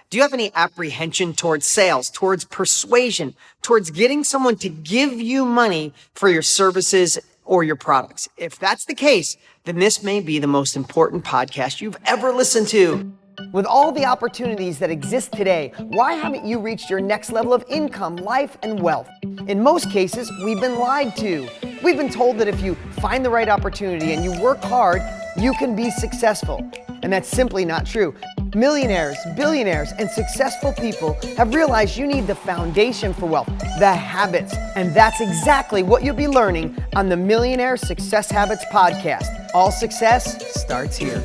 Do you have any apprehension towards sales, towards persuasion, towards getting someone to give you money for your services or your products? If that's the case, then this may be the most important podcast you've ever listened to. With all the opportunities that exist today, why haven't you reached your next level of income, life, and wealth? In most cases, we've been lied to. We've been told that if you find the right opportunity and you work hard, you can be successful. And that's simply not true. Millionaires, billionaires, and successful people have realized you need the foundation for wealth, the habits. And that's exactly what you'll be learning on the Millionaire Success Habits podcast. All success starts here.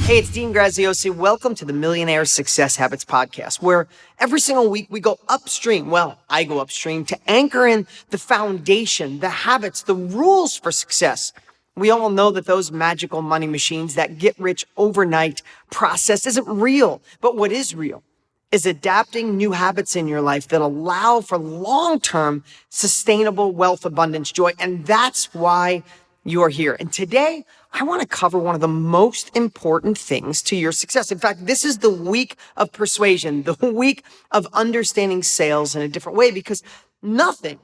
Hey, it's Dean Graziosi. Welcome to the Millionaire Success Habits podcast, where every single week we go upstream. Well, I go upstream to anchor in the foundation, the habits, the rules for success. We all know that those magical money machines, that get rich overnight process isn't real. But what is real is adapting new habits in your life that allow for long-term sustainable wealth, abundance, joy. And that's why you are here. And today, I want to cover one of the most important things to your success. In fact, this is the week of persuasion, the week of understanding sales in a different way, because nothing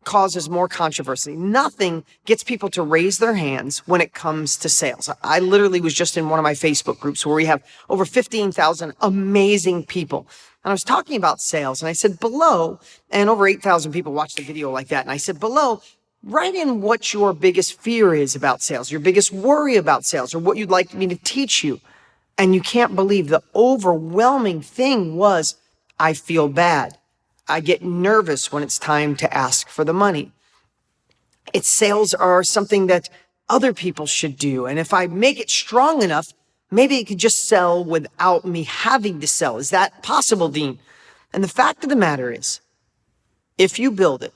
causes more controversy. Nothing gets people to raise their hands when it comes to sales. I literally was just in one of my Facebook groups where we have over 15,000 amazing people. And I was talking about sales and I said below, and over 8,000 people watched the video like that. And I said below, write in what your biggest fear is about sales, your biggest worry about sales, or what you'd like me to teach you. And you can't believe the overwhelming thing was, I feel bad. I get nervous when it's time to ask for the money. It's sales are something that other people should do. And if I make it strong enough, maybe it could just sell without me having to sell. Is that possible, Dean? And the fact of the matter is, if you build it,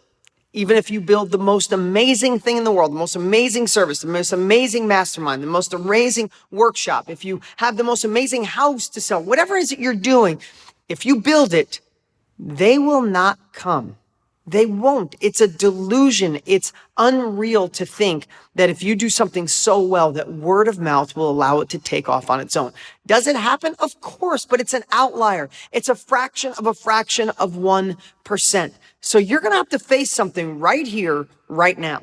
even if you build the most amazing thing in the world, the most amazing service, the most amazing mastermind, the most amazing workshop, if you have the most amazing house to sell, whatever it is that you're doing, if you build it, they will not come. They won't. It's a delusion. It's unreal to think that if you do something so well that word of mouth will allow it to take off on its own. Does it happen? Of course, but it's an outlier. It's a fraction of 1%. So you're going to have to face something right here, right now.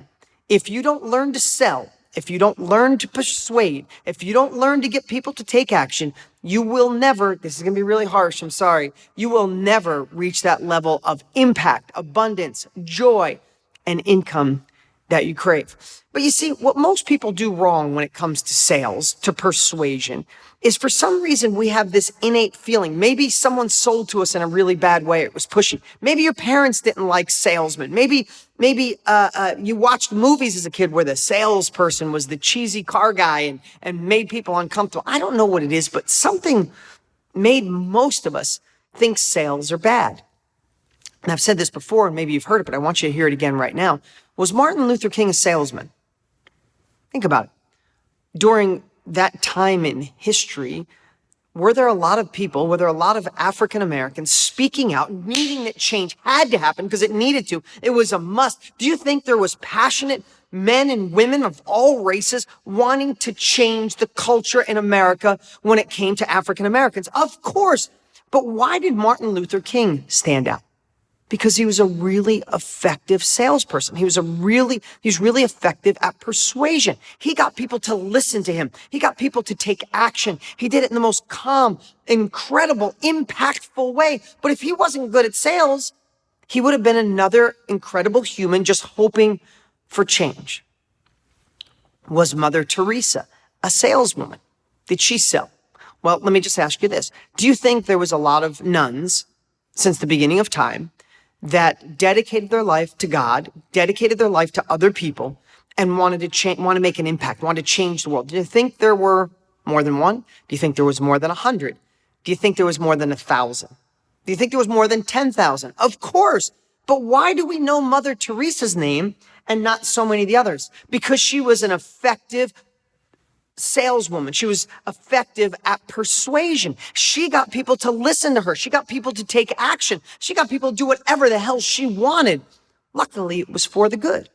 If you don't learn to sell, if you don't learn to persuade, if you don't learn to get people to take action, you will never, this is going to be really harsh, I'm sorry, you will never reach that level of impact, abundance, joy, and income that you crave. But you see, what most people do wrong when it comes to sales, to persuasion, is for some reason we have this innate feeling. Maybe someone sold to us in a really bad way. It was pushy. Maybe your parents didn't like salesmen. Maybe you watched movies as a kid where the salesperson was the cheesy car guy and made people uncomfortable. I don't know what it is, but something made most of us think sales are bad. And I've said this before, and maybe you've heard it, but I want you to hear it again right now. Was Martin Luther King a salesman? Think about it. During that time in history, were there a lot of people, were there a lot of African Americans speaking out, needing that change had to happen because it needed to? It was a must. Do you think there was passionate men and women of all races wanting to change the culture in America when it came to African Americans? Of course. But why did Martin Luther King stand out? Because he was a really effective salesperson. He was really effective at persuasion. He got people to listen to him. He got people to take action. He did it in the most calm, incredible, impactful way. But if he wasn't good at sales, he would have been another incredible human just hoping for change. Was Mother Teresa a saleswoman? Did she sell? Well, let me just ask you this. Do you think there was a lot of nuns since the beginning of time that dedicated their life to God, dedicated their life to other people, and wanted to make an impact, wanted to change the world? Do you think there were more than one? Do you think there was more than 100? Do you think there was more than 1,000? Do you think there was more than 10,000? Of course. But why do we know Mother Teresa's name and not so many of the others? Because she was an effective saleswoman. She was effective at persuasion. She got people to listen to her. She got people to take action. She got people to do whatever the hell she wanted. Luckily, it was for the good.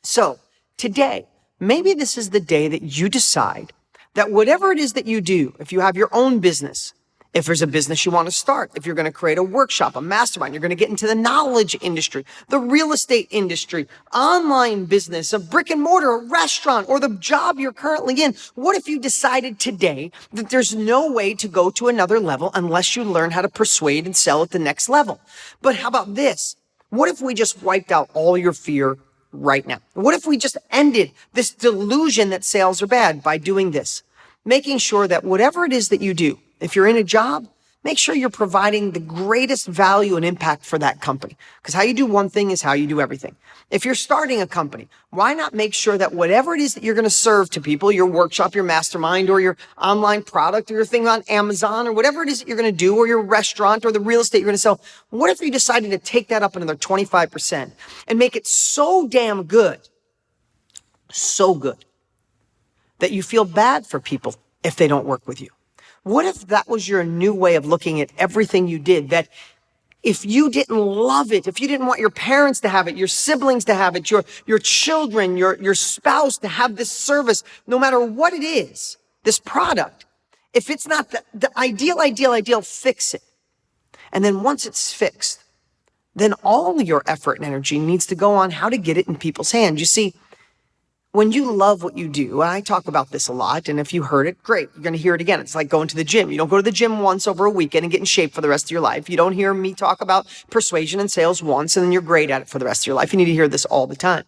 So today, maybe this is the day that you decide that whatever it is that you do, if you have your own business, if there's a business you want to start, if you're going to create a workshop, a mastermind, you're going to get into the knowledge industry, the real estate industry, online business, a brick and mortar, a restaurant, or the job you're currently in. What if you decided today that there's no way to go to another level unless you learn how to persuade and sell at the next level? But how about this? What if we just wiped out all your fear right now? What if we just ended this delusion that sales are bad by doing this? Making sure that whatever it is that you do, if you're in a job, make sure you're providing the greatest value and impact for that company. Because how you do one thing is how you do everything. If you're starting a company, why not make sure that whatever it is that you're going to serve to people, your workshop, your mastermind, or your online product, or your thing on Amazon, or whatever it is that you're going to do, or your restaurant, or the real estate you're going to sell, what if you decided to take that up another 25% and make it so damn good, so good, that you feel bad for people if they don't work with you? What if that was your new way of looking at everything you did? That if you didn't love it, if you didn't want your parents to have it, your siblings to have it, your children, your spouse to have this service, no matter what it is, this product, if it's not the ideal, fix it. And then once it's fixed, then all your effort and energy needs to go on how to get it in people's hands. You see, when you love what you do, and I talk about this a lot, and if you heard it, great, you're going to hear it again. It's like going to the gym. You don't go to the gym once over a weekend and get in shape for the rest of your life. You don't hear me talk about persuasion and sales once, and then you're great at it for the rest of your life. You need to hear this all the time.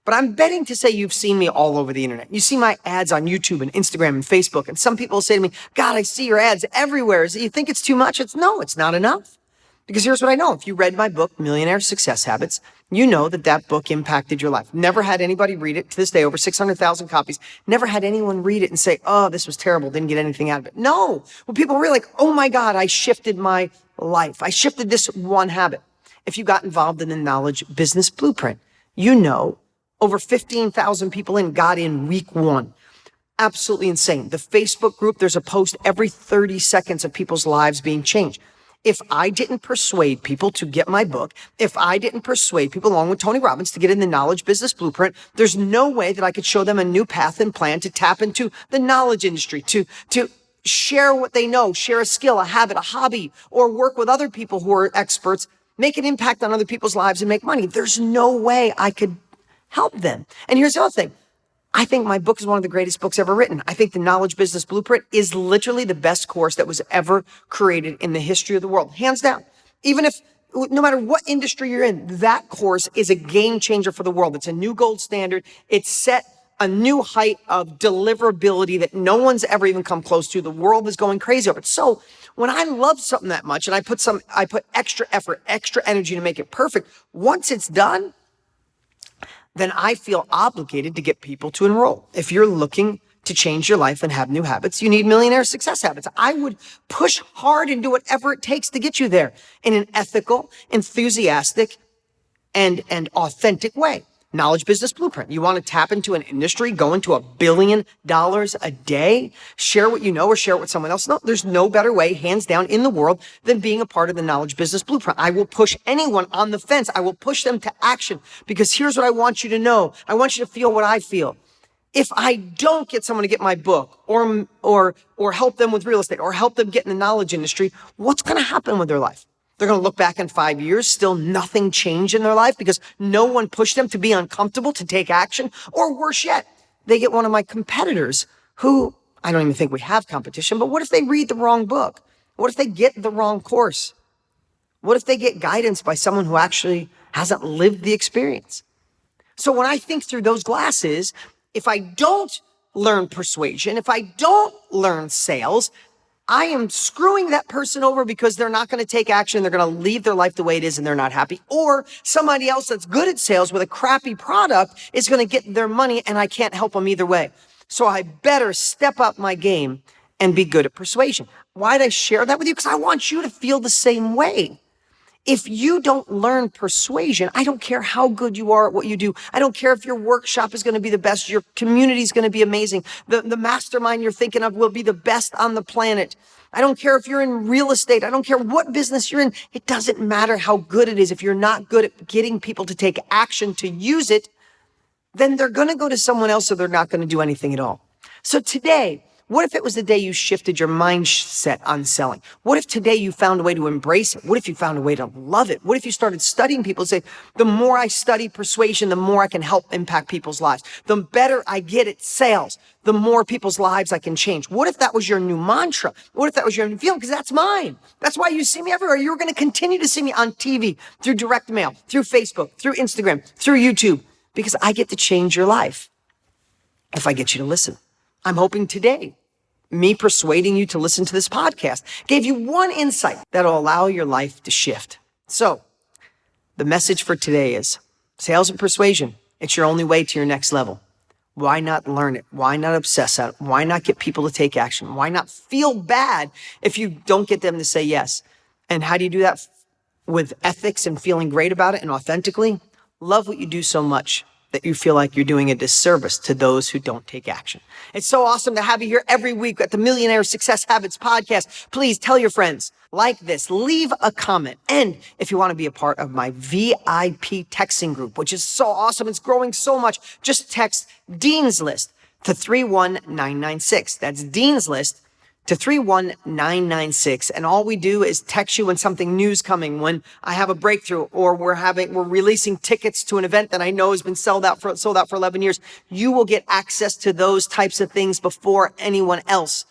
But I'm betting to say you've seen me all over the internet. You see my ads on YouTube and Instagram and Facebook, and some people say to me, God, I see your ads everywhere. You think it's too much? No, it's not enough. Because here's what I know. If you read my book, Millionaire Success Habits, you know that that book impacted your life. Never had anybody read it. To this day, over 600,000 copies. Never had anyone read it and say, oh, this was terrible. Didn't get anything out of it. No. Well, people were like, oh my God, I shifted my life. I shifted this one habit. If you got involved in the Knowledge Business Blueprint, you know over 15,000 people got in week one. Absolutely insane. The Facebook group, there's a post every 30 seconds of people's lives being changed. If I didn't persuade people to get my book, if I didn't persuade people along with Tony Robbins to get in the Knowledge Business Blueprint, there's no way that I could show them a new path and plan to tap into the knowledge industry, to share what they know, share a skill, a habit, a hobby, or work with other people who are experts, make an impact on other people's lives and make money. There's no way I could help them. And here's the other thing. I think my book is one of the greatest books ever written. I think the Knowledge Business Blueprint is literally the best course that was ever created in the history of the world. Hands down. Even if, no matter what industry you're in, that course is a game changer for the world. It's a new gold standard. It's set a new height of deliverability that no one's ever even come close to. The world is going crazy over it. So when I love something that much and I put extra effort, extra energy to make it perfect, once it's done, then I feel obligated to get people to enroll. If you're looking to change your life and have new habits, you need Millionaire Success Habits. I would push hard and do whatever it takes to get you there in an ethical, enthusiastic, and authentic way. Knowledge Business Blueprint. You want to tap into an industry, go into $1 billion a day, share what you know or share it with someone else. No, there's no better way, hands down, in the world than being a part of the Knowledge Business Blueprint. I will push anyone on the fence. I will push them to action because here's what I want you to know. I want you to feel what I feel. If I don't get someone to get my book or help them with real estate or help them get in the knowledge industry, what's going to happen with their life? They're going to look back in 5 years, still nothing changed in their life because no one pushed them to be uncomfortable, to take action. Or worse yet, they get one of my competitors who, I don't even think we have competition, but what if they read the wrong book? What if they get the wrong course? What if they get guidance by someone who actually hasn't lived the experience? So when I think through those glasses, if I don't learn persuasion, if I don't learn sales, I am screwing that person over because they're not going to take action. They're going to leave their life the way it is and they're not happy. Or somebody else that's good at sales with a crappy product is going to get their money and I can't help them either way. So I better step up my game and be good at persuasion. Why did I share that with you? Because I want you to feel the same way. If you don't learn persuasion, I don't care how good you are at what you do. I don't care if your workshop is going to be the best. Your community is going to be amazing. The mastermind you're thinking of will be the best on the planet. I don't care if you're in real estate. I don't care what business you're in. It doesn't matter how good it is. If you're not good at getting people to take action to use it, then they're going to go to someone else or they're not going to do anything at all. So today, What if it was the day you shifted your mindset on selling? What if today you found a way to embrace it? What if you found a way to love it? What if you started studying people and say, the more I study persuasion, the more I can help impact people's lives. The better I get at sales, the more people's lives I can change. What if that was your new mantra? What if that was your new feeling? Because that's mine. That's why you see me everywhere. You're going to continue to see me on TV, through direct mail, through Facebook, through Instagram, through YouTube, because I get to change your life if I get you to listen. I'm hoping today, me persuading you to listen to this podcast gave you one insight that'll allow your life to shift. So the message for today is sales and persuasion. It's your only way to your next level. Why not learn it? Why not obsess on it? Why not get people to take action? Why not feel bad if you don't get them to say yes? And how do you do that? With ethics and feeling great about it and authentically. Love what you do so much that you feel like you're doing a disservice to those who don't take action. It's so awesome to have you here every week at the Millionaire Success Habits podcast. Please tell your friends, like this, leave a comment. And if you want to be a part of my VIP texting group, which is so awesome, it's growing so much, just text Dean's List to 31996. That's Dean's List to 31996. And all we do is text you when something new's coming, when I have a breakthrough, or we're releasing tickets to an event that I know has been sold out for 11 years. You will get access to those types of things before anyone else.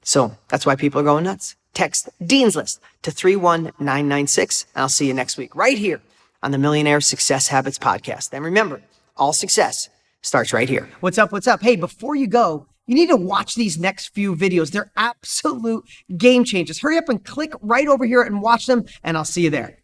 So that's why people are going nuts. Text Dean's List to 31996. And I'll see you next week right here on the Millionaire Success Habits podcast. And remember, all success starts right here. What's up? What's up? Hey, before you go, you need to watch these next few videos. They're absolute game changers. Hurry up and click right over here and watch them, and I'll see you there.